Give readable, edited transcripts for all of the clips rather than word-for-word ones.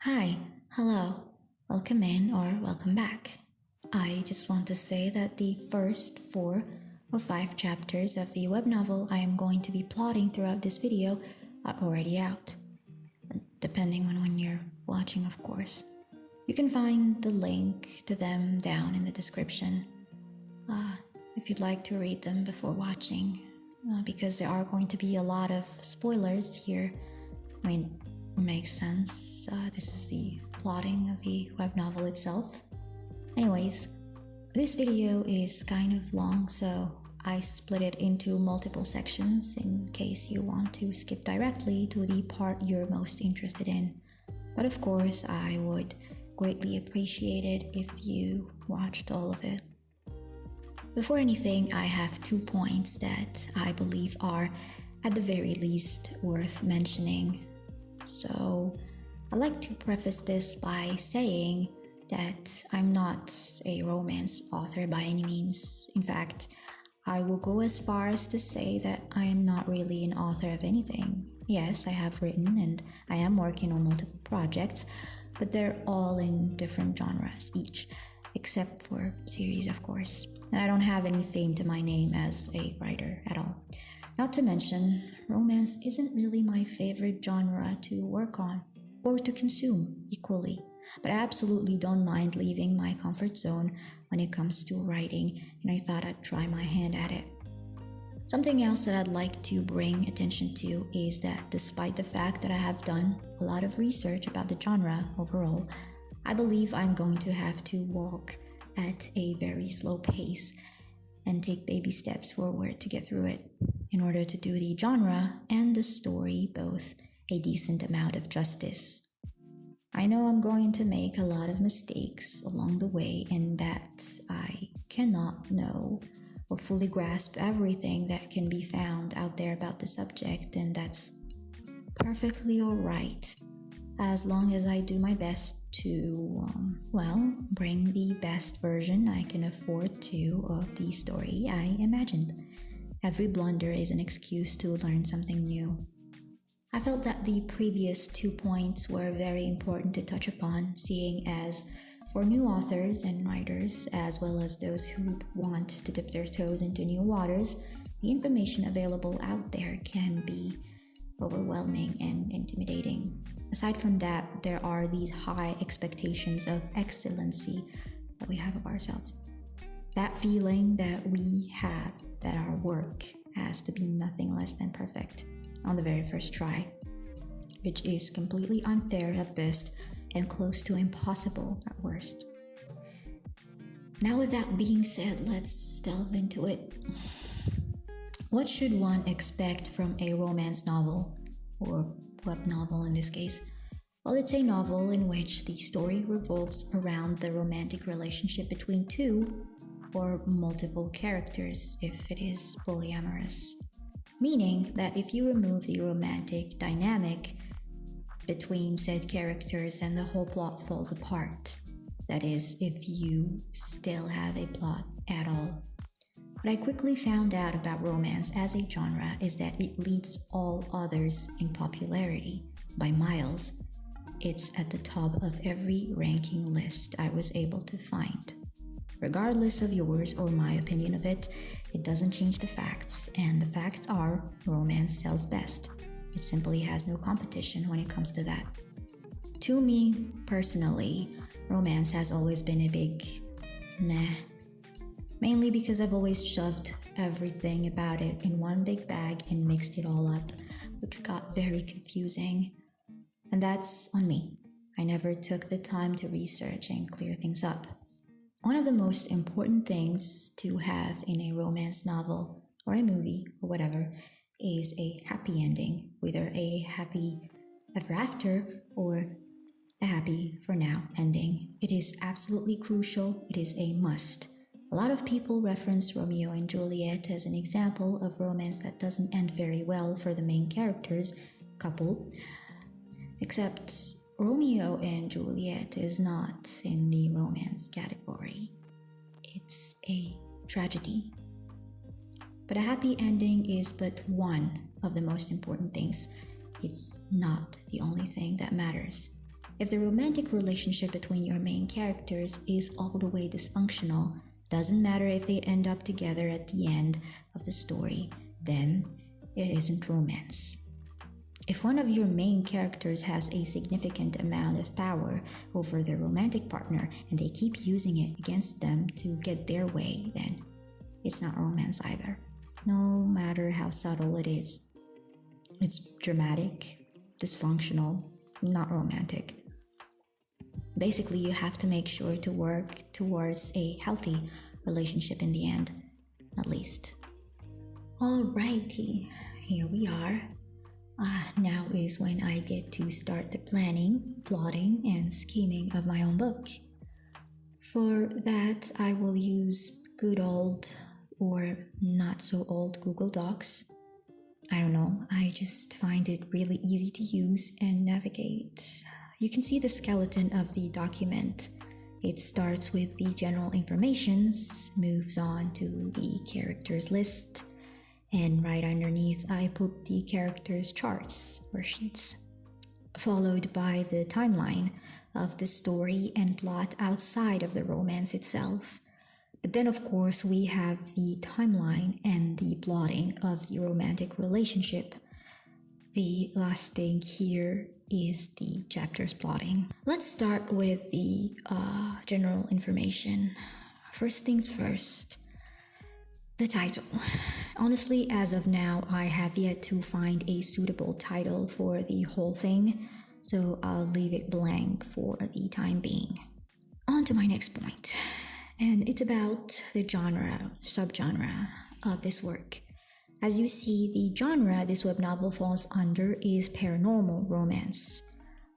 Hi, hello, welcome in or welcome back. I just want to say that the first 4 or 5 chapters of the web novel I am going to be plotting throughout this video are already out, depending on when you're watching, of course. You can find the link to them down in the description if you'd like to read them before watching, because there are going to be a lot of spoilers here. I mean, it makes sense. This is the plotting of the web novel itself. Anyways, this video is kind of long, so I split it into multiple sections in case you want to skip directly to the part you're most interested in. But of course, I would greatly appreciate it if you watched all of it. Before anything, I have 2 points that I believe are, at the very least, worth mentioning. So, I'd like to preface this by saying that I'm not a romance author by any means. In fact, I will go as far as to say that I am not really an author of anything. Yes, I have written and I am working on multiple projects, but they're all in different genres each, except for series, of course. And I don't have any fame to my name as a writer at all. Not to mention, romance isn't really my favorite genre to work on or to consume equally, but I absolutely don't mind leaving my comfort zone when it comes to writing, and I thought I'd try my hand at it. Something else that I'd like to bring attention to is that despite the fact that I have done a lot of research about the genre overall, I believe I'm going to have to walk at a very slow pace and take baby steps forward to get through it in order to do the genre and the story both a decent amount of justice. I know I'm going to make a lot of mistakes along the way and that I cannot know or fully grasp everything that can be found out there about the subject, and that's perfectly alright, as long as I do my best to, bring the best version I can afford to of the story I imagined. Every blunder is an excuse to learn something new. I felt that the previous 2 points were very important to touch upon, seeing as for new authors and writers, as well as those who want to dip their toes into new waters, the information available out there can be overwhelming and intimidating. Aside from that, there are these high expectations of excellency that we have of ourselves. That feeling that we have that our work has to be nothing less than perfect on the very first try, which is completely unfair at best and close to impossible at worst. Now, with that being said, let's delve into it. What should one expect from a romance novel, or web novel in this case? Well, it's a novel in which the story revolves around the romantic relationship between 2 or multiple characters if it is polyamorous. Meaning that if you remove the romantic dynamic between said characters, and the whole plot falls apart. That is, if you still have a plot at all. What I quickly found out about romance as a genre is that it leads all others in popularity by miles. It's at the top of every ranking list I was able to find. Regardless of yours or my opinion of it, it doesn't change the facts, and the facts are romance sells best. It simply has no competition when it comes to that. To me, personally, romance has always been a big meh. Mainly because I've always shoved everything about it in one big bag and mixed it all up, which got very confusing. And that's on me. I never took the time to research and clear things up. One of the most important things to have in a romance novel, or a movie, or whatever, is a happy ending, whether a happy ever after or a happy for now ending. It is absolutely crucial. It is a must. A lot of people reference Romeo and Juliet as an example of romance that doesn't end very well for the main characters couple, except Romeo and Juliet is not in the romance category. It's a tragedy. But a happy ending is but one of the most important things. It's not the only thing that matters. If the romantic relationship between your main characters is all the way dysfunctional, doesn't matter if they end up together at the end of the story, then it isn't romance. If one of your main characters has a significant amount of power over their romantic partner and they keep using it against them to get their way, then it's not romance either. No matter how subtle it is. It's dramatic, dysfunctional, not romantic. Basically, you have to make sure to work towards a healthy relationship in the end, at least. Alrighty, here we are. Now is when I get to start the planning, plotting, and scheming of my own book. For that, I will use good old or not so old Google Docs. I don't know, I just find it really easy to use and navigate. You can see the skeleton of the document. It starts with the general informations, moves on to the characters list, and right underneath I put the characters charts or sheets, followed by the timeline of the story and plot outside of the romance itself. But then of course we have the timeline and the plotting of the romantic relationship. The last thing here is the chapters plotting. Let's start with the general information. First things first, the title. Honestly, as of now, I have yet to find a suitable title for the whole thing, so I'll leave it blank for the time being. On to my next point, and it's about the subgenre of this work. As you see, the genre this web novel falls under is paranormal romance.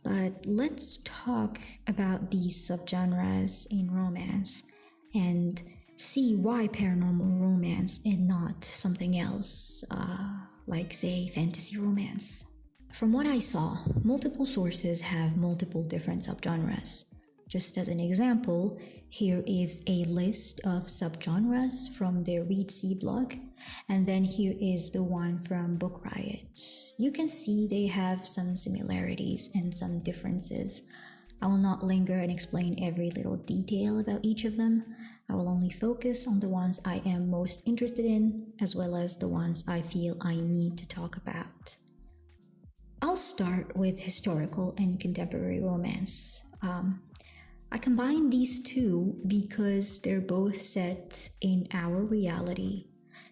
But let's talk about these subgenres in romance and see why paranormal romance and not something else, like say fantasy romance. From what I saw, multiple sources have multiple different subgenres. Just as an example, here is a list of subgenres from their Read See blog, and then here is the one from Book Riot. You can see they have some similarities and some differences. I will not linger and explain every little detail about each of them. I will only focus on the ones I am most interested in, as well as the ones I feel I need to talk about. I'll start with historical and contemporary romance. I combine these two because they're both set in our reality.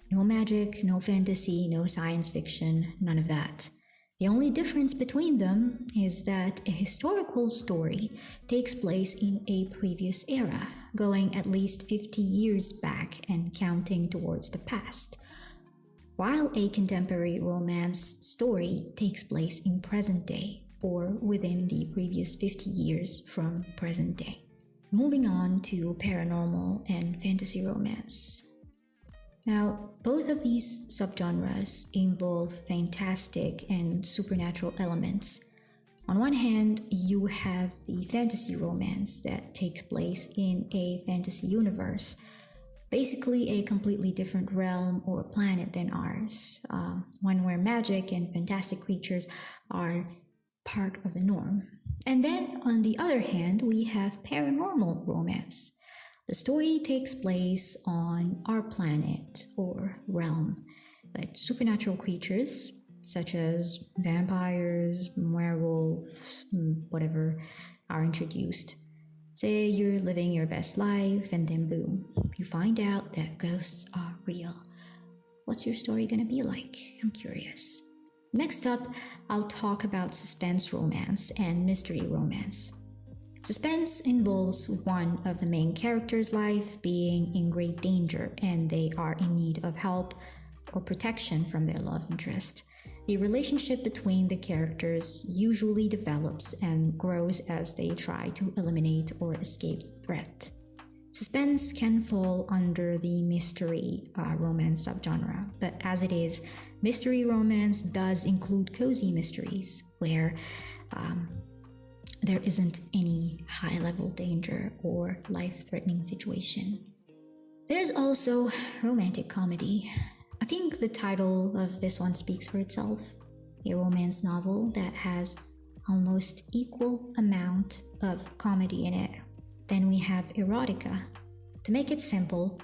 No magic, no fantasy, no science fiction, none of that. The only difference between them is that a historical story takes place in a previous era, going at least 50 years back and counting towards the past, while a contemporary romance story takes place in present day, or within the previous 50 years from present day. Moving on to paranormal and fantasy romance. Now, both of these subgenres involve fantastic and supernatural elements. On one hand, you have the fantasy romance that takes place in a fantasy universe, basically a completely different realm or planet than ours, one where magic and fantastic creatures are part of the norm. And then, on the other hand, we have paranormal romance. The story takes place on our planet or realm, but supernatural creatures, such as vampires, werewolves, whatever, are introduced. Say you're living your best life, and then boom, you find out that ghosts are real. What's your story gonna be like? I'm curious. Next up, I'll talk about suspense romance and mystery romance. Suspense involves one of the main characters' life being in great danger and they are in need of help or protection from their love interest. The relationship between the characters usually develops and grows as they try to eliminate or escape the threat. Suspense can fall under the mystery romance subgenre, but as it is, mystery romance does include cozy mysteries, where there isn't any high-level danger or life-threatening situation. There's also romantic comedy. I think the title of this one speaks for itself. A romance novel that has almost equal amount of comedy in it. Then we have erotica. To make it simple,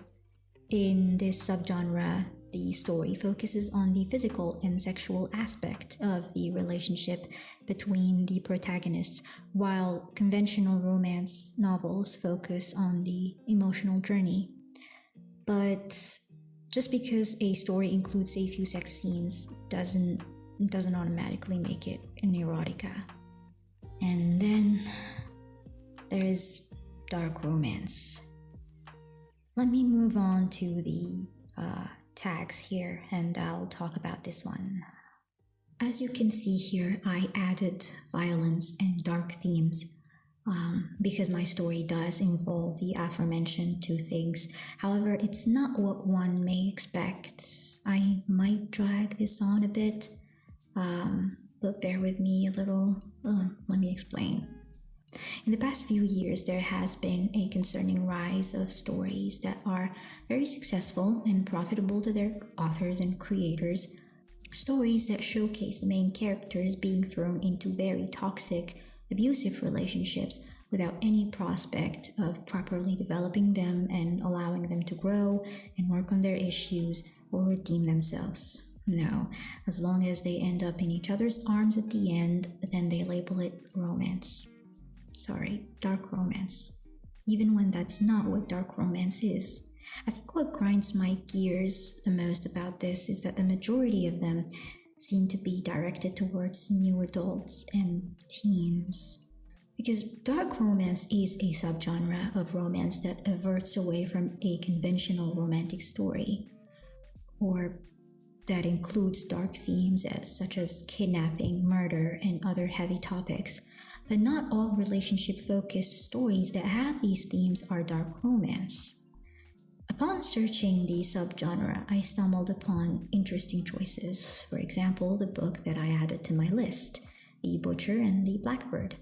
in this subgenre, the story focuses on the physical and sexual aspect of the relationship between the protagonists, while conventional romance novels focus on the emotional journey. But just because a story includes a few sex scenes doesn't automatically make it an erotica. And then there is dark romance. Let me move on to the tags here, and I'll talk about this one. As you can see here, I added violence and dark themes because my story does involve the aforementioned two things. However, it's not what one may expect. I might drag this on a bit, but bear with me a little. Let me explain. In the past few years, there has been a concerning rise of stories that are very successful and profitable to their authors and creators. Stories that showcase the main characters being thrown into very toxic, abusive relationships without any prospect of properly developing them and allowing them to grow and work on their issues or redeem themselves. No, as long as they end up in each other's arms at the end, then they label it romance. Dark romance. Even when that's not what dark romance is. I think what grinds my gears the most about this is that the majority of them seem to be directed towards new adults and teens. Because dark romance is a subgenre of romance that averts away from a conventional romantic story, or that includes dark themes such as kidnapping, murder, and other heavy topics. But not all relationship-focused stories that have these themes are dark romance. Upon searching the subgenre, I stumbled upon interesting choices. For example, the book that I added to my list, The Butcher and the Blackbird.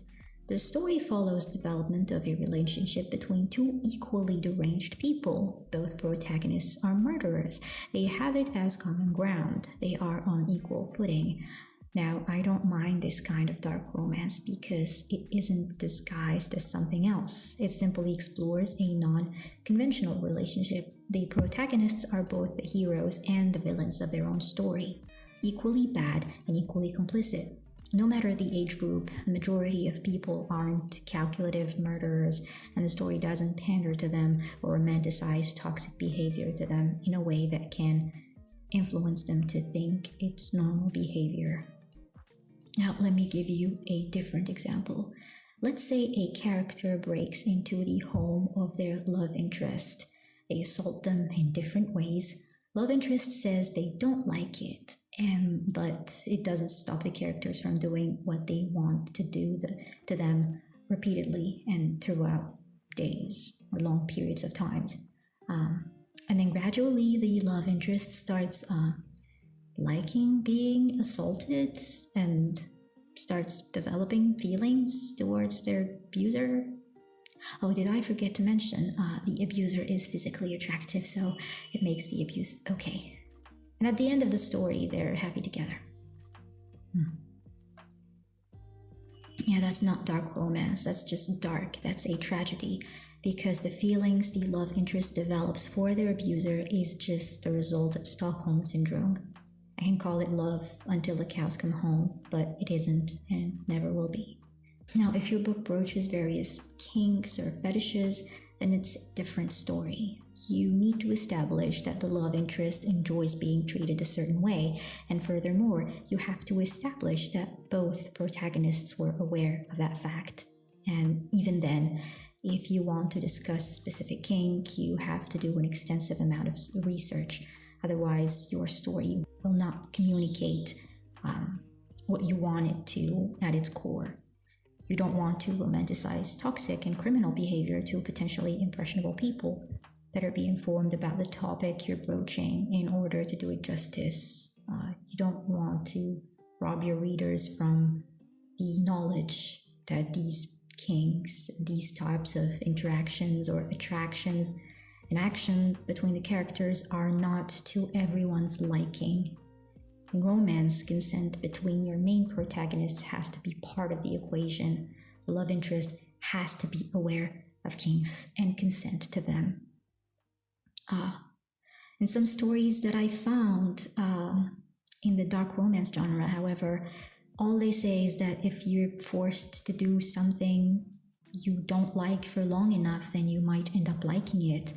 The story follows the development of a relationship between two equally deranged people. Both protagonists are murderers. They have it as common ground. They are on equal footing. Now, I don't mind this kind of dark romance because it isn't disguised as something else. It simply explores a non-conventional relationship. The protagonists are both the heroes and the villains of their own story, equally bad and equally complicit. No matter the age group, the majority of people aren't calculative murderers, and the story doesn't pander to them or romanticize toxic behavior to them in a way that can influence them to think it's normal behavior. Now, let me give you a different example. Let's say a character breaks into the home of their love interest. They assault them in different ways. Love interest says they don't like it, but it doesn't stop the characters from doing what they want to do to them repeatedly and throughout days or long periods of times. And then gradually the love interest starts liking being assaulted and starts developing feelings towards their abuser. Oh, did I forget to mention, the abuser is physically attractive, so it makes the abuse okay. And at the end of the story, they're happy together. Yeah, that's not dark romance, that's just dark, that's a tragedy. Because the feelings the love interest develops for their abuser is just the result of Stockholm Syndrome. I can call it love until the cows come home, but it isn't and never will be. Now, if your book broaches various kinks or fetishes, then it's a different story. You need to establish that the love interest enjoys being treated a certain way, and furthermore, you have to establish that both protagonists were aware of that fact. And even then, if you want to discuss a specific kink, you have to do an extensive amount of research. Otherwise, your story will not communicate what you want it to at its core. You don't want to romanticize toxic and criminal behavior to potentially impressionable people. Better be informed about the topic you're broaching in order to do it justice. You don't want to rob your readers from the knowledge that these kinks, these types of interactions or attractions and actions between the characters are not to everyone's liking. In romance, consent between your main protagonists has to be part of the equation. The love interest has to be aware of kinks and consent to them. In some stories that I found in the dark romance genre, however, all they say is that if you're forced to do something you don't like for long enough, then you might end up liking it.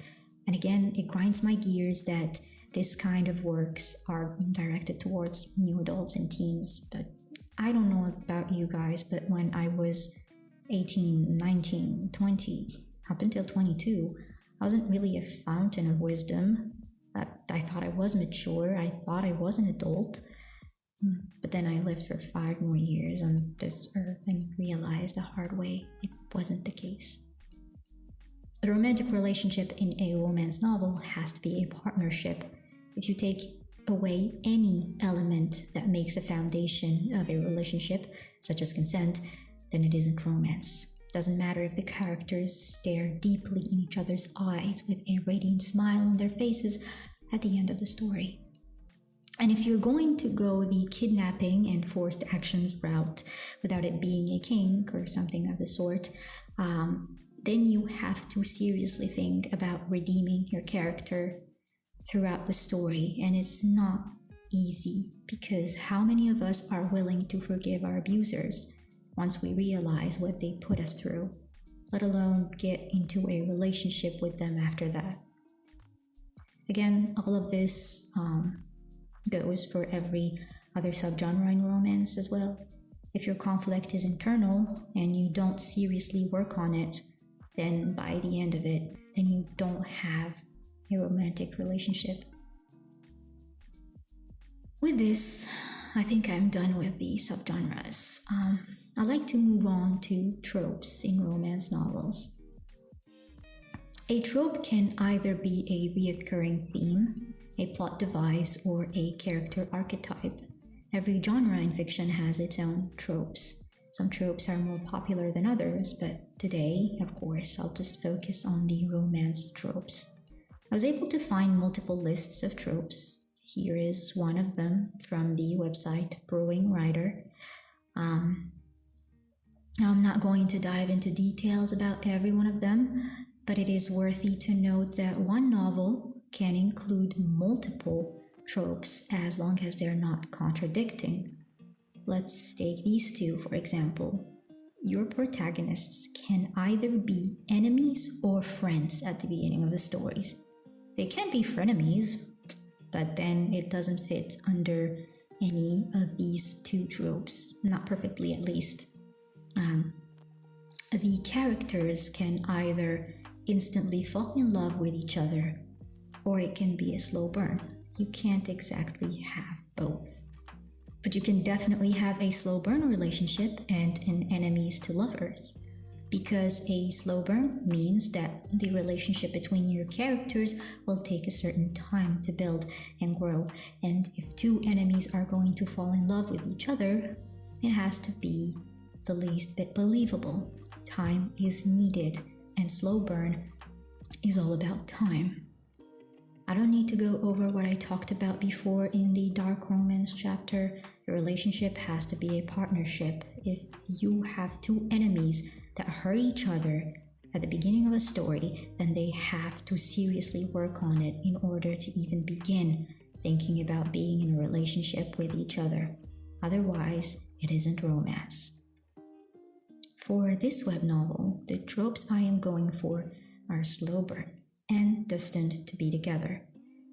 And again, it grinds my gears that this kind of works are directed towards new adults and teens. But I don't know about you guys, but when I was 18, 19, 20, up until 22, I wasn't really a fountain of wisdom. I thought I was mature, I thought I was an adult. But then I lived for 5 more years on this earth and realized the hard way it wasn't the case. A romantic relationship in a romance novel has to be a partnership. If you take away any element that makes a foundation of a relationship, such as consent, then it isn't romance. Doesn't matter if the characters stare deeply in each other's eyes with a radiant smile on their faces at the end of the story. And if you're going to go the kidnapping and forced actions route without it being a kink or something of the sort, then you have to seriously think about redeeming your character throughout the story. And it's not easy, because how many of us are willing to forgive our abusers once we realize what they put us through, let alone get into a relationship with them after that? Again, all of this goes for every other subgenre in romance as well. If your conflict is internal and you don't seriously work on it, then by the end of it, then you don't have a romantic relationship. With this, I think I'm done with the subgenres. I'd like to move on to tropes in romance novels. A trope can either be a reoccurring theme, a plot device, or a character archetype. Every genre in fiction has its own tropes. Some tropes are more popular than others, but today, of course, I'll just focus on the romance tropes. I was able to find multiple lists of tropes. Here is one of them from the website Brewing Writer. I'm not going to dive into details about every one of them, but it is worthy to note that one novel can include multiple tropes as long as they're not contradicting. Let's take these two, for example. Your protagonists can either be enemies or friends at the beginning of the stories. They can be frenemies, but then it doesn't fit under any of these two tropes, not perfectly at least. The characters can either instantly fall in love with each other, or it can be a slow burn. You can't exactly have both. But you can definitely have a slow burn relationship and an enemies to lovers, because a slow burn means that the relationship between your characters will take a certain time to build and grow, and if two enemies are going to fall in love with each other, it has to be the least bit believable. Time is needed, and slow burn is all about time. I don't need to go over what I talked about before in the dark romance chapter. The relationship has to be a partnership. If you have two enemies that hurt each other at the beginning of a story, then they have to seriously work on it in order to even begin thinking about being in a relationship with each other. Otherwise, it isn't romance. For this web novel, the tropes I am going for are slow burn and destined to be together.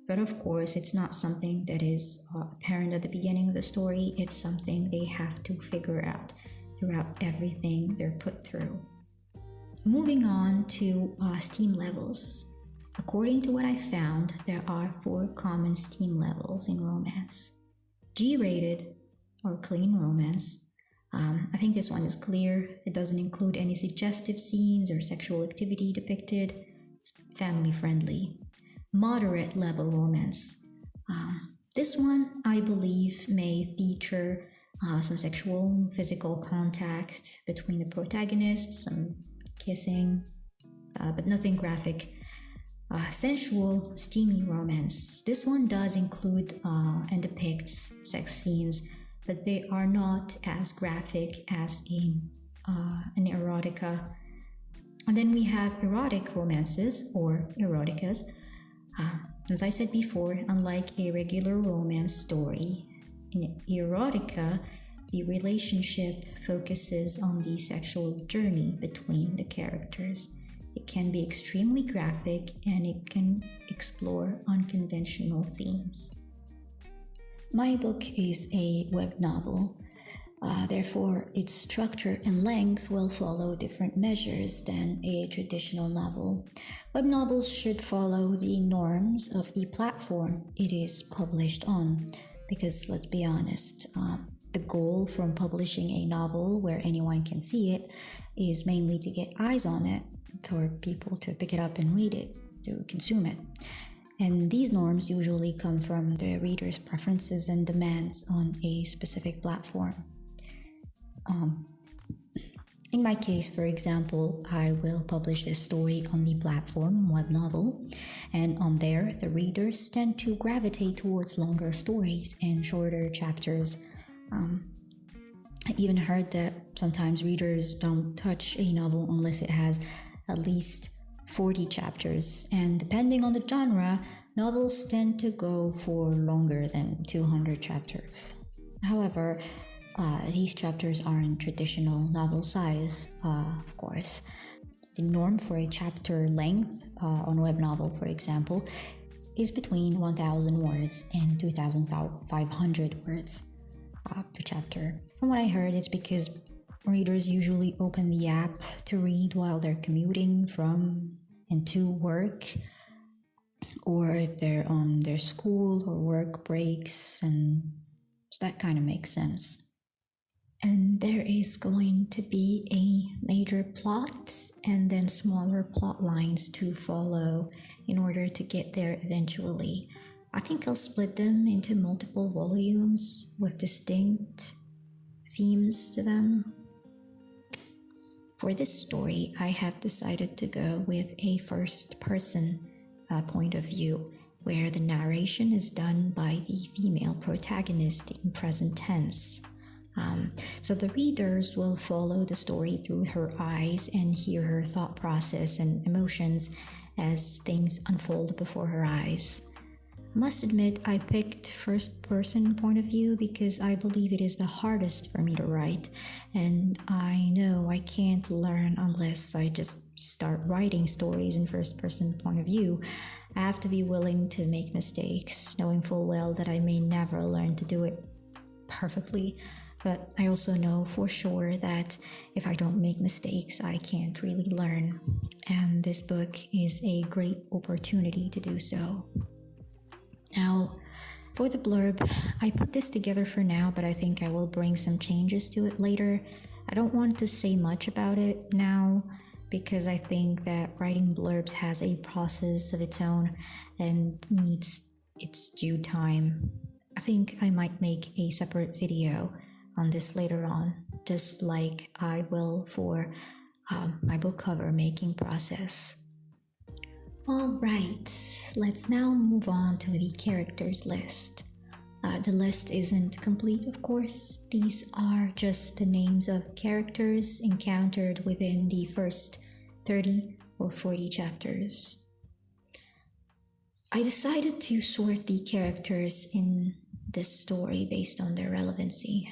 But of course, it's not something that is apparent at the beginning of the story. It's something they have to figure out throughout everything they're put through. Moving on to steam levels. According to what I found, there are 4 common steam levels in romance. G-rated, or clean romance. I think this one is clear. It doesn't include any suggestive scenes or sexual activity depicted. It's family friendly. Moderate level romance. This one, I believe, may feature some sexual, physical contact between the protagonists, some kissing, but nothing graphic. Sensual, steamy romance. This one does include and depicts sex scenes, but they are not as graphic as in an erotica. And then we have erotic romances or eroticas. As I said before, unlike a regular romance story, in erotica, the relationship focuses on the sexual journey between the characters. It can be extremely graphic and it can explore unconventional themes. My book is a web novel. Therefore, its structure and length will follow different measures than a traditional novel. Web novels should follow the norms of the platform it is published on, because let's be honest, the goal from publishing a novel where anyone can see it is mainly to get eyes on it, for people to pick it up and read it, to consume it. And these norms usually come from the reader's preferences and demands on a specific platform. In my case, for example, I will publish this story on the platform web novel, and on there, the readers tend to gravitate towards longer stories and shorter chapters. I even heard that sometimes readers don't touch a novel unless it has at least 40 chapters, and depending on the genre, novels tend to go for longer than 200 chapters. However, these chapters aren't traditional novel size, of course. The norm for a chapter length on a web novel, for example, is between 1,000 words and 2,500 words per chapter. From what I heard, it's because readers usually open the app to read while they're commuting from and to work, or if they're on their school or work breaks, and so that kind of makes sense. And there is going to be a major plot and then smaller plot lines to follow in order to get there eventually. I think I'll split them into multiple volumes with distinct themes to them. For this story, I have decided to go with a first-person point of view, where the narration is done by the female protagonist in present tense. So the readers will follow the story through her eyes and hear her thought process and emotions as things unfold before her eyes. I must admit, I picked first-person point of view because I believe it is the hardest for me to write, and I know I can't learn unless I just start writing stories in first-person point of view. I have to be willing to make mistakes, knowing full well that I may never learn to do it perfectly. But I also know for sure that if I don't make mistakes, I can't really learn. And this book is a great opportunity to do so. Now, for the blurb, I put this together for now, but I think I will bring some changes to it later. I don't want to say much about it now, because I think that writing blurbs has a process of its own and needs its due time. I think I might make a separate video on this later on, just like I will for my book cover making process. Alright, let's now move on to the characters list. The list isn't complete, of course. These are just the names of characters encountered within the first 30 or 40 chapters. I decided to sort the characters in this story based on their relevancy.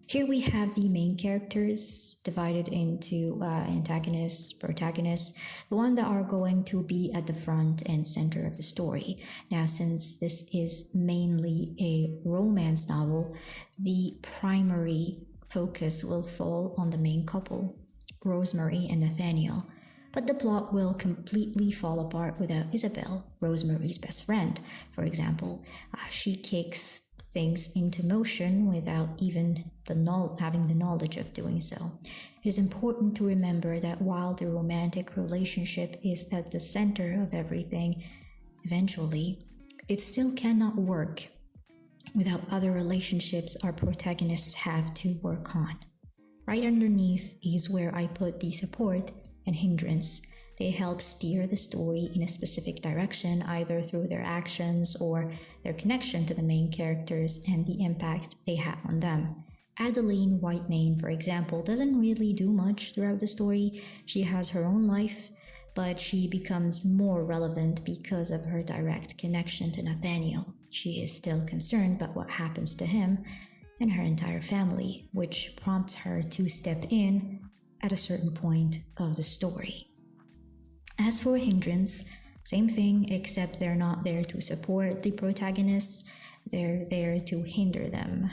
Here we have the main characters divided into antagonists, protagonists, the ones that are going to be at the front and center of the story. Now, since this is mainly a romance novel, the primary focus will fall on the main couple, Rosemary and Nathaniel. But the plot will completely fall apart without Isabel, Rosemary's best friend. For example, she kicks things into motion without even having the knowledge of doing so. It is important to remember that while the romantic relationship is at the center of everything, eventually, it still cannot work without other relationships our protagonists have to work on. Right underneath is where I put the support and hindrance. They help steer the story in a specific direction, either through their actions or their connection to the main characters and the impact they have on them. Adeline Whitemane, for example, doesn't really do much throughout the story. She has her own life, but she becomes more relevant because of her direct connection to Nathaniel. She is still concerned about what happens to him and her entire family, which prompts her to step in at a certain point of the story. As for Hindrance, same thing, except they're not there to support the protagonists, they're there to hinder them.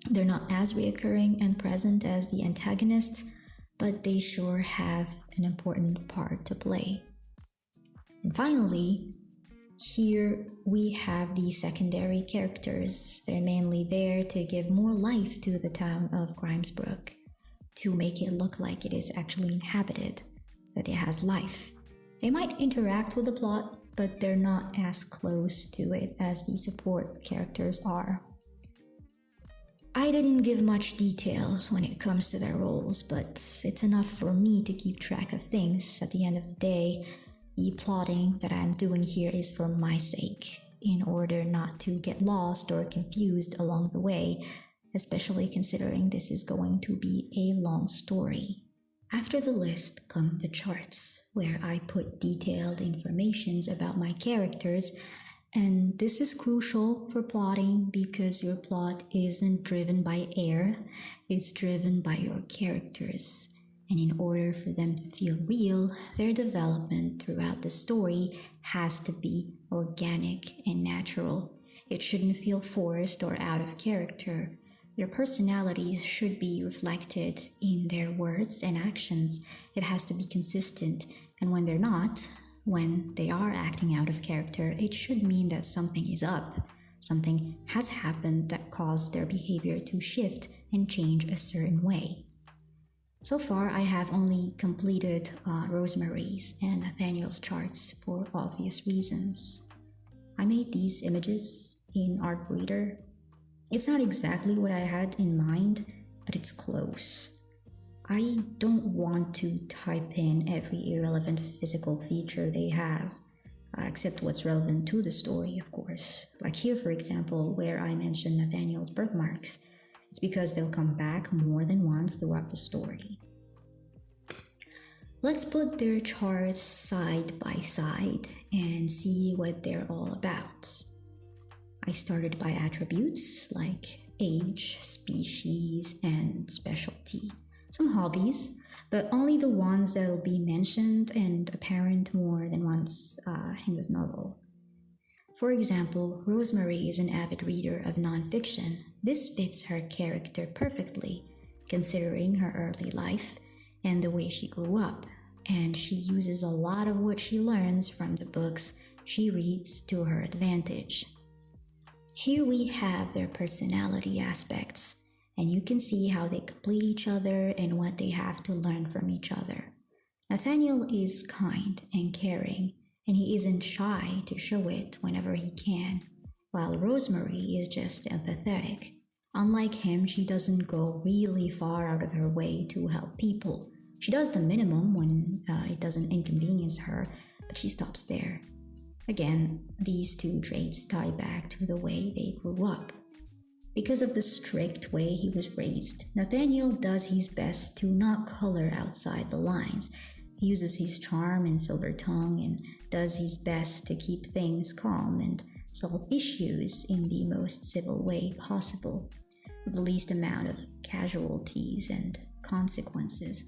They're not as reoccurring and present as the antagonists, but they sure have an important part to play. And finally, here we have the secondary characters. They're mainly there to give more life to the town of Grimesbrook, to make it look like it is actually inhabited, that it has life. They might interact with the plot, but they're not as close to it as the support characters are. I didn't give much details when it comes to their roles, but it's enough for me to keep track of things. At the end of the day, the plotting that I'm doing here is for my sake, in order not to get lost or confused along the way, especially considering this is going to be a long story. After the list come the charts, where I put detailed information about my characters, and this is crucial for plotting because your plot isn't driven by air, it's driven by your characters. And in order for them to feel real, their development throughout the story has to be organic and natural. It shouldn't feel forced or out of character. Their personalities should be reflected in their words and actions. It has to be consistent, and when they're not, when they are acting out of character, it should mean that something is up. Something has happened that caused their behavior to shift and change a certain way. So far, I have only completed Rosemary's and Nathaniel's charts for obvious reasons. I made these images in Artbreeder. It's not exactly what I had in mind, but it's close. I don't want to type in every irrelevant physical feature they have, except what's relevant to the story, of course. Like here, for example, where I mentioned Nathaniel's birthmarks. It's because they'll come back more than once throughout the story. Let's put their charts side by side and see what they're all about. I started by attributes like age, species, and specialty. Some hobbies, but only the ones that will be mentioned and apparent more than once in the novel. For example, Rosemary is an avid reader of nonfiction. This fits her character perfectly, considering her early life and the way she grew up, and she uses a lot of what she learns from the books she reads to her advantage. Here we have their personality aspects, and you can see how they complete each other and what they have to learn from each other. Nathaniel is kind and caring, and he isn't shy to show it whenever he can, while Rosemary is just empathetic. Unlike him, she doesn't go really far out of her way to help people. She does the minimum when it doesn't inconvenience her, but she stops there. Again, these two traits tie back to the way they grew up. Because of the strict way he was raised, Nathaniel does his best to not color outside the lines. He uses his charm and silver tongue and does his best to keep things calm and solve issues in the most civil way possible, with the least amount of casualties and consequences.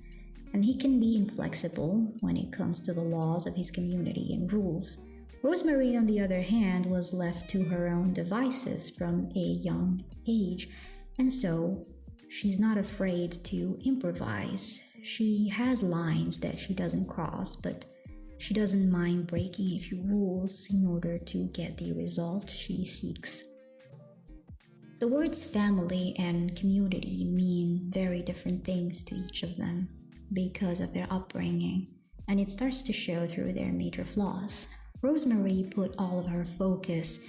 And he can be inflexible when it comes to the laws of his community and rules. Rosemary, on the other hand, was left to her own devices from a young age, and so she's not afraid to improvise. She has lines that she doesn't cross, but she doesn't mind breaking a few rules in order to get the result she seeks. The words family and community mean very different things to each of them because of their upbringing, and it starts to show through their major flaws. Rosemary put all of her focus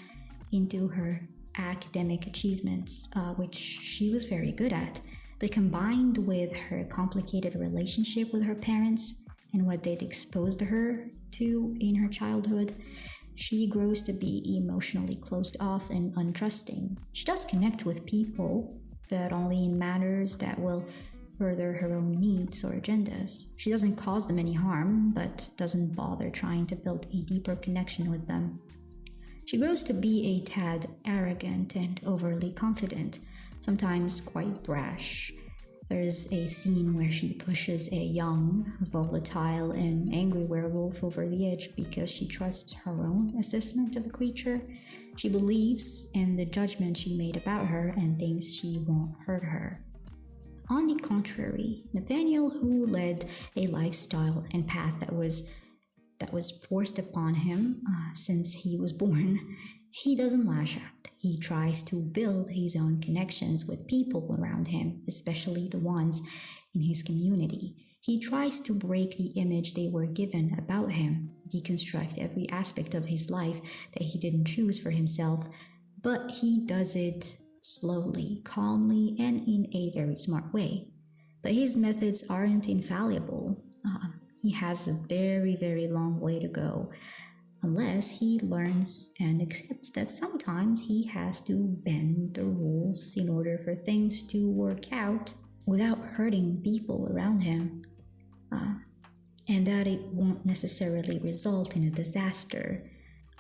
into her academic achievements, which she was very good at, but combined with her complicated relationship with her parents and what they'd exposed her to in her childhood, she grows to be emotionally closed off and untrusting. She does connect with people, but only in matters that will further her own needs or agendas. She doesn't cause them any harm, but doesn't bother trying to build a deeper connection with them. She grows to be a tad arrogant and overly confident, sometimes quite brash. There's a scene where she pushes a young, volatile, and angry werewolf over the edge because she trusts her own assessment of the creature. She believes in the judgment she made about her and thinks she won't hurt her. On the contrary, Nathaniel, who led a lifestyle and path that was forced upon him since he was born, he doesn't lash out. He tries to build his own connections with people around him, especially the ones in his community. He tries to break the image they were given about him, deconstruct every aspect of his life that he didn't choose for himself, but he does it slowly, calmly, and in a very smart way. But his methods aren't infallible. He has a very, very long way to go, unless he learns and accepts that sometimes he has to bend the rules in order for things to work out without hurting people around him, and that it won't necessarily result in a disaster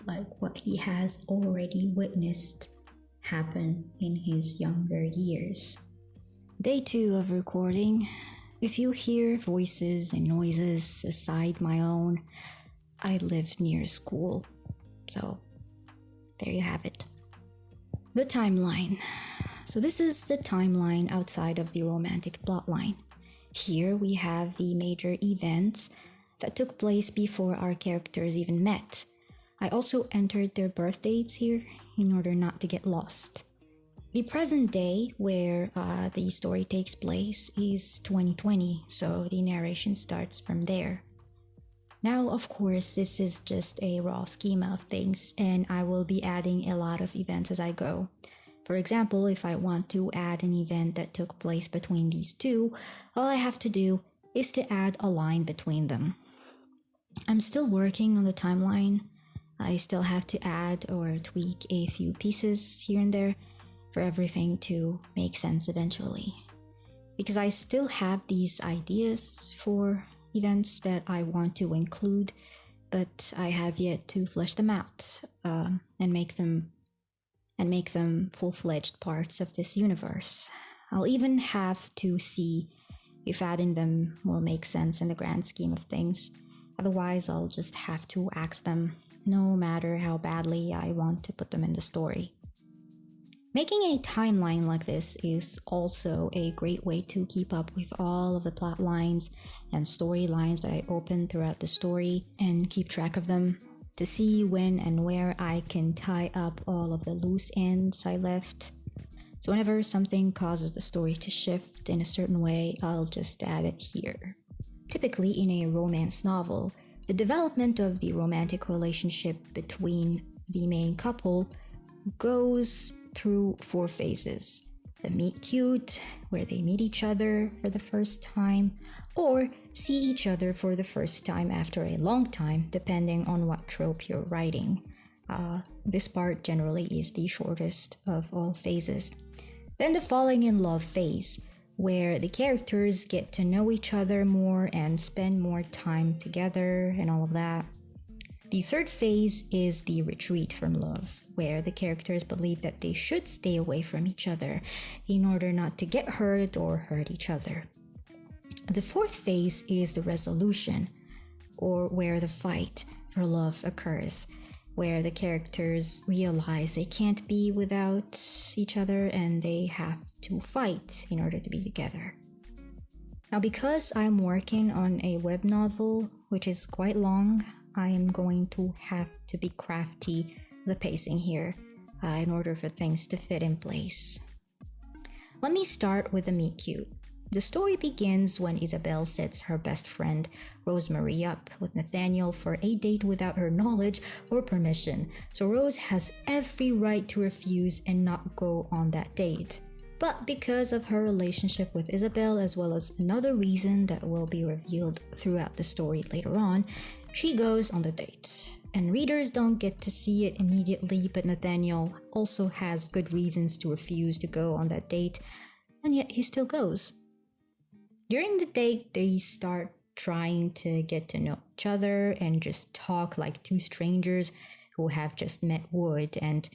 like what he has already witnessed happen in his younger years. Day 2 of recording. If you hear voices and noises aside my own, I lived near school, so there you have it. The timeline. So this is the timeline outside of the romantic plotline. Here we have the major events that took place before our characters even met. I also entered their birth dates here in order not to get lost. The present day where the story takes place is 2020, so the narration starts from there. Now, of course, this is just a raw schema of things, and I will be adding a lot of events as I go. For example, if I want to add an event that took place between these two, all I have to do is to add a line between them. I'm still working on the timeline. I still have to add or tweak a few pieces here and there for everything to make sense eventually. Because I still have these ideas for events that I want to include, but I have yet to flesh them out and make them full-fledged parts of this universe. I'll even have to see if adding them will make sense in the grand scheme of things. Otherwise, I'll just have to axe them, no matter how badly I want to put them in the story. Making a timeline like this is also a great way to keep up with all of the plot lines and storylines that I open throughout the story and keep track of them, to see when and where I can tie up all of the loose ends I left. So whenever something causes the story to shift in a certain way, I'll just add it here. Typically in a romance novel, the development of the romantic relationship between the main couple goes through 4 phases. The meet cute, where they meet each other for the first time, or see each other for the first time after a long time, depending on what trope you're writing. This part generally is the shortest of all phases. Then the falling in love phase, where the characters get to know each other more and spend more time together and all of that. The third phase is the retreat from love, where the characters believe that they should stay away from each other in order not to get hurt or hurt each other. The fourth phase is the resolution, or where the fight for love occurs, where the characters realize they can't be without each other and they have to fight in order to be together. Now, because I'm working on a web novel, which is quite long, I am going to have to be crafty with the pacing here in order for things to fit in place. Let me start with the meet cute. The story begins when Isabel sets her best friend, Rosemary, up with Nathaniel for a date without her knowledge or permission, so Rose has every right to refuse and not go on that date. But because of her relationship with Isabel, as well as another reason that will be revealed throughout the story later on, she goes on the date. And readers don't get to see it immediately, but Nathaniel also has good reasons to refuse to go on that date, and yet he still goes. During the date, they start trying to get to know each other and just talk like two strangers who have just met would, and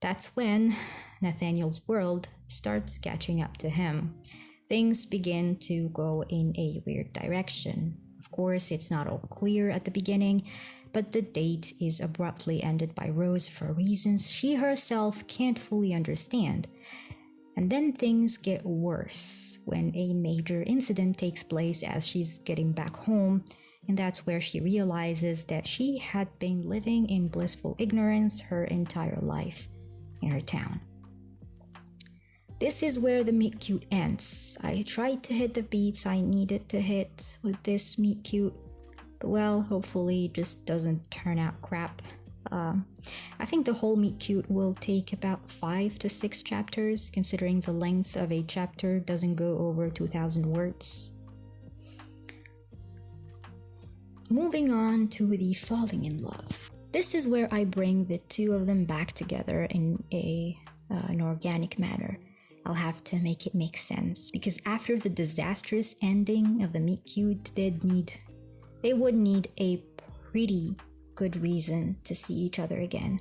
that's when Nathaniel's world starts catching up to him. Things begin to go in a weird direction. Of course, it's not all clear at the beginning, but the date is abruptly ended by Rose for reasons she herself can't fully understand. And then things get worse when a major incident takes place as she's getting back home, and that's where she realizes that she had been living in blissful ignorance her entire life in her town. This is where the meet cute ends. I tried to hit the beats I needed to hit with this meet cute, but well, hopefully it just doesn't turn out crap. I think the whole meet cute will take about 5 to 6 chapters, considering the length of a chapter doesn't go over 2,000 words. Moving on to the falling in love. This is where I bring the two of them back together in an organic manner. I'll have to make it make sense, because after the disastrous ending of the meet cute, they would need a pretty good reason to see each other again.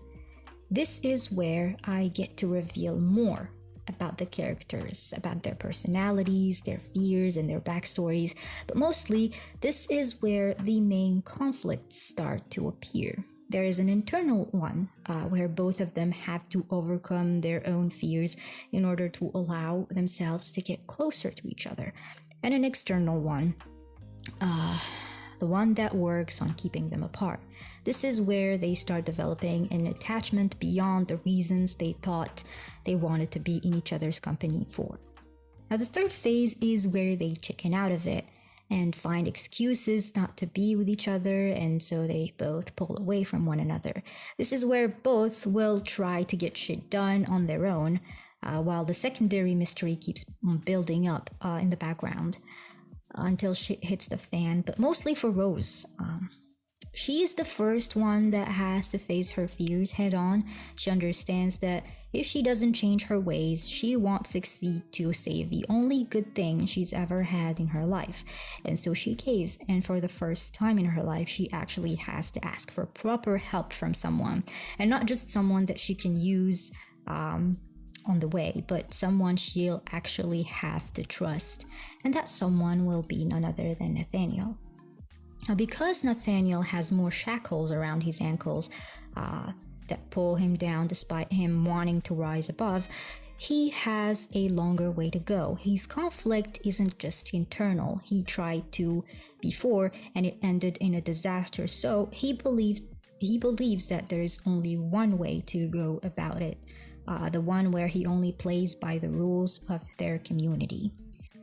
This is where I get to reveal more about the characters, about their personalities, their fears, and their backstories, but mostly this is where the main conflicts start to appear. There is an internal one where both of them have to overcome their own fears in order to allow themselves to get closer to each other, and an external one, the one that works on keeping them apart. This is where they start developing an attachment beyond the reasons they thought they wanted to be in each other's company for. Now, the third phase is where they chicken out of it and find excuses not to be with each other, and so they both pull away from one another. This is where both will try to get shit done on their own, while the secondary mystery keeps building up in the background until shit hits the fan, but mostly for Rose. She is the first one that has to face her fears head on. She understands that if she doesn't change her ways, she won't succeed to save the only good thing she's ever had in her life. And so she caves, and for the first time in her life, she actually has to ask for proper help from someone, and not just someone that she can use on the way, but someone she'll actually have to trust. And that someone will be none other than Nathaniel. Now, because Nathaniel has more shackles around his ankles that pull him down despite him wanting to rise above, he has a longer way to go. His conflict isn't just internal. He tried to before, and it ended in a disaster. So he believes that there is only one way to go about it, the one where he only plays by the rules of their community.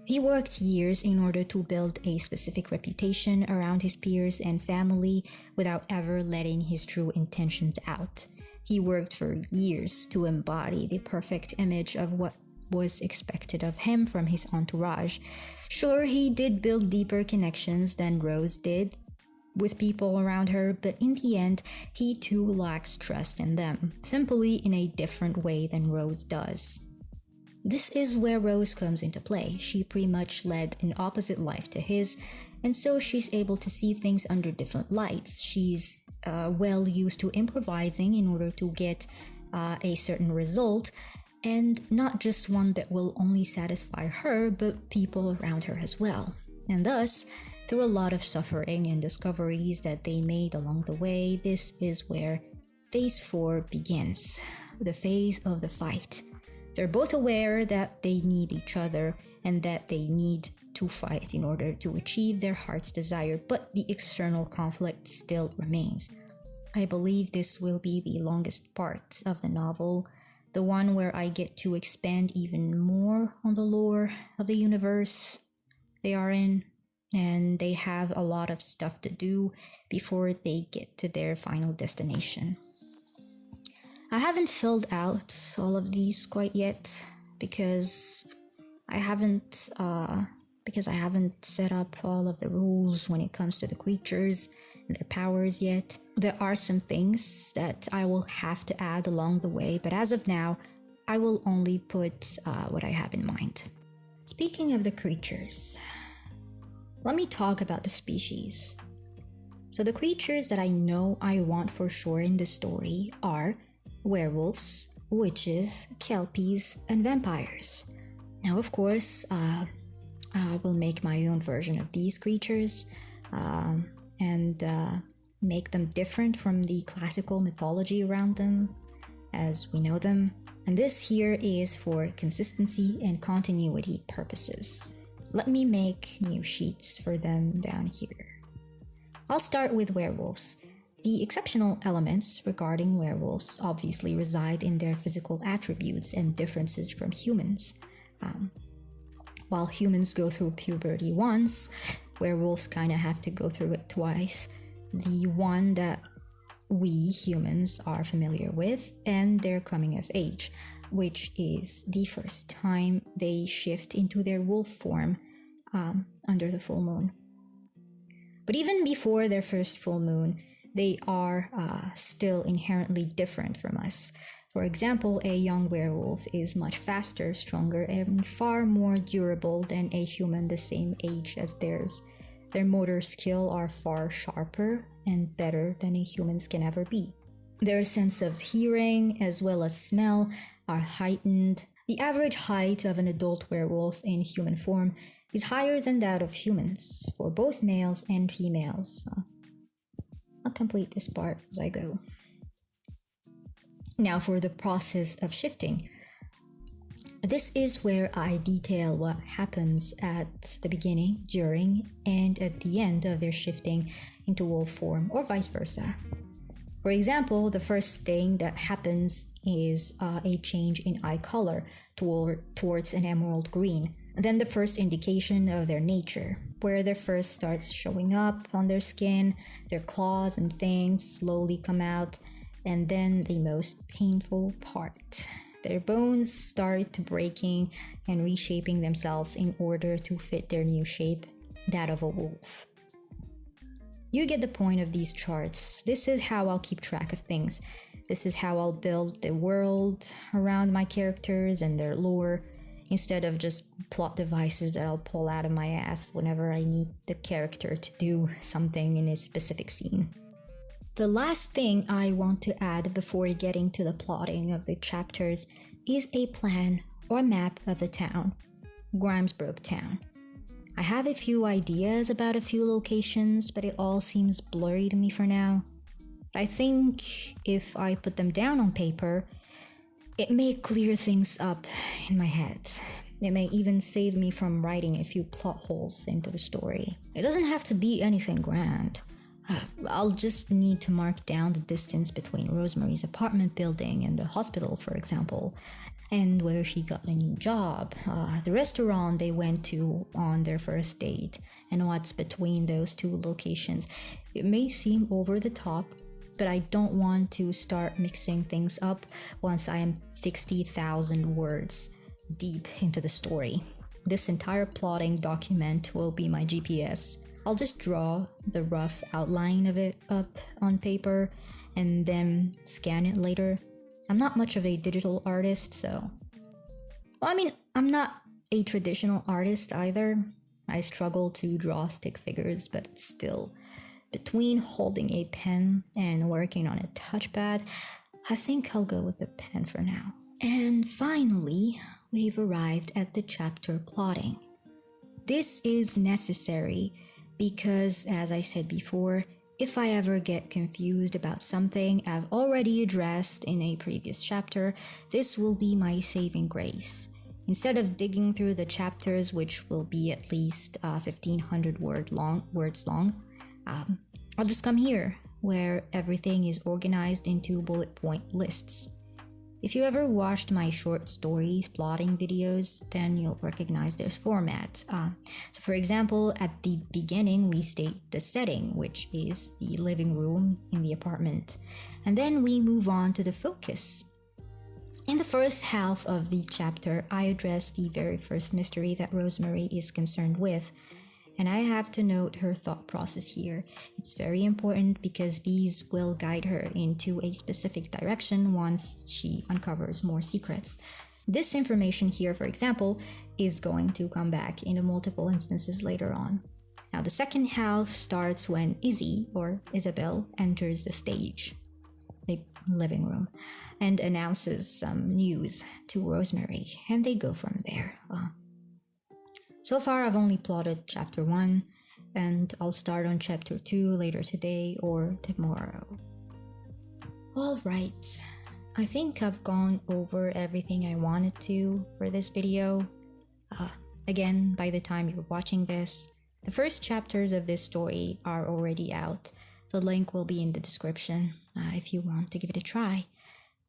He worked years in order to build a specific reputation around his peers and family without ever letting his true intentions out. He worked for years to embody the perfect image of what was expected of him from his entourage. Sure, he did build deeper connections than Rose did with people around her, but in the end, he too lacks trust in them, simply in a different way than Rose does. This is where Rose comes into play. She pretty much led an opposite life to his, and so she's able to see things under different lights. She's well used to improvising in order to get a certain result, and not just one that will only satisfy her, but people around her as well. And thus, through a lot of suffering and discoveries that they made along the way, this is where Phase 4 begins, the phase of the fight. They're both aware that they need each other and that they need to fight in order to achieve their heart's desire, but the external conflict still remains. I believe this will be the longest part of the novel, the one where I get to expand even more on the lore of the universe they are in, and they have a lot of stuff to do before they get to their final destination. I haven't filled out all of these quite yet, because I haven't set up all of the rules when it comes to the creatures and their powers yet. There are some things that I will have to add along the way, but as of now, I will only put what I have in mind. Speaking of the creatures, let me talk about the species. So the creatures that I know I want for sure in the story are werewolves, witches, kelpies, and vampires. Now, of course, I will make my own version of these creatures and make them different from the classical mythology around them as we know them. And this here is for consistency and continuity purposes. Let me make new sheets for them down here. I'll start with werewolves. The exceptional elements regarding werewolves obviously reside in their physical attributes and differences from humans. While humans go through puberty once, werewolves kind of have to go through it twice. The one that we humans are familiar with, and their coming of age, which is the first time they shift into their wolf form under the full moon. But even before their first full moon, they are still inherently different from us. For example, a young werewolf is much faster, stronger, and far more durable than a human the same age as theirs. Their motor skill are far sharper and better than a human's can ever be. Their sense of hearing as well as smell are heightened. The average height of an adult werewolf in human form is higher than that of humans for both males and females. I'll complete this part as I go. Now for the process of shifting. This is where I detail what happens at the beginning, during, and at the end of their shifting into wolf form, or vice versa. For example, the first thing that happens is a change in eye color towards an emerald green. Then the first indication of their nature, where their fur starts showing up on their skin, their claws and fangs slowly come out, and then the most painful part. Their bones start breaking and reshaping themselves in order to fit their new shape, that of a wolf. You get the point of these charts. This is how I'll keep track of things. This is how I'll build the world around my characters and their lore, instead of just plot devices that I'll pull out of my ass whenever I need the character to do something in a specific scene. The last thing I want to add before getting to the plotting of the chapters is a plan or map of the town, Grimesbrook Town. I have a few ideas about a few locations, but it all seems blurry to me for now. I think if I put them down on paper, it may clear things up in my head. It may even save me from writing a few plot holes into the story. It doesn't have to be anything grand. I'll just need to mark down the distance between Rosemary's apartment building and the hospital, for example, and where she got a new job, the restaurant they went to on their first date, and what's between those two locations. It may seem over the top, but I don't want to start mixing things up once I am 60,000 words deep into the story. This entire plotting document will be my GPS. I'll just draw the rough outline of it up on paper and then scan it later. I'm not much of a digital artist, so... I'm not a traditional artist either. I struggle to draw stick figures, but still, between holding a pen and working on a touchpad, I think I'll go with the pen for now. And finally, we've arrived at the chapter plotting. This is necessary because, as I said before, if I ever get confused about something I've already addressed in a previous chapter, this will be my saving grace. Instead of digging through the chapters, which will be at least 1,500 words long, I'll just come here, where everything is organized into bullet point lists. If you ever watched my short stories plotting videos, then you'll recognize their format. So for example, at the beginning we state the setting, which is the living room in the apartment. And then we move on to the focus. In the first half of the chapter, I address the very first mystery that Rosemary is concerned with, and I have to note her thought process here. It's very important because these will guide her into a specific direction once she uncovers more secrets. This information here, for example, is going to come back in multiple instances later on. Now, the second half starts when Izzy, or Isabel, enters the stage, the living room, and announces some news to Rosemary, and they go from there. So far, I've only plotted chapter 1, and I'll start on chapter 2 later today or tomorrow. Alright, I think I've gone over everything I wanted to for this video. Again, by the time you're watching this, the first chapters of this story are already out. The link will be in the description if you want to give it a try.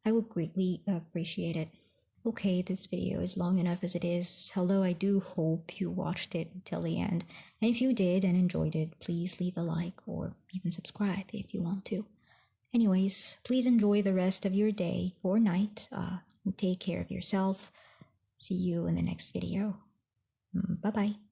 I would greatly appreciate it. Okay, this video is long enough as it is, although I do hope you watched it till the end. And if you did and enjoyed it, please leave a like or even subscribe if you want to. Anyways, please enjoy the rest of your day or night. Take care of yourself. See you in the next video. Bye-bye.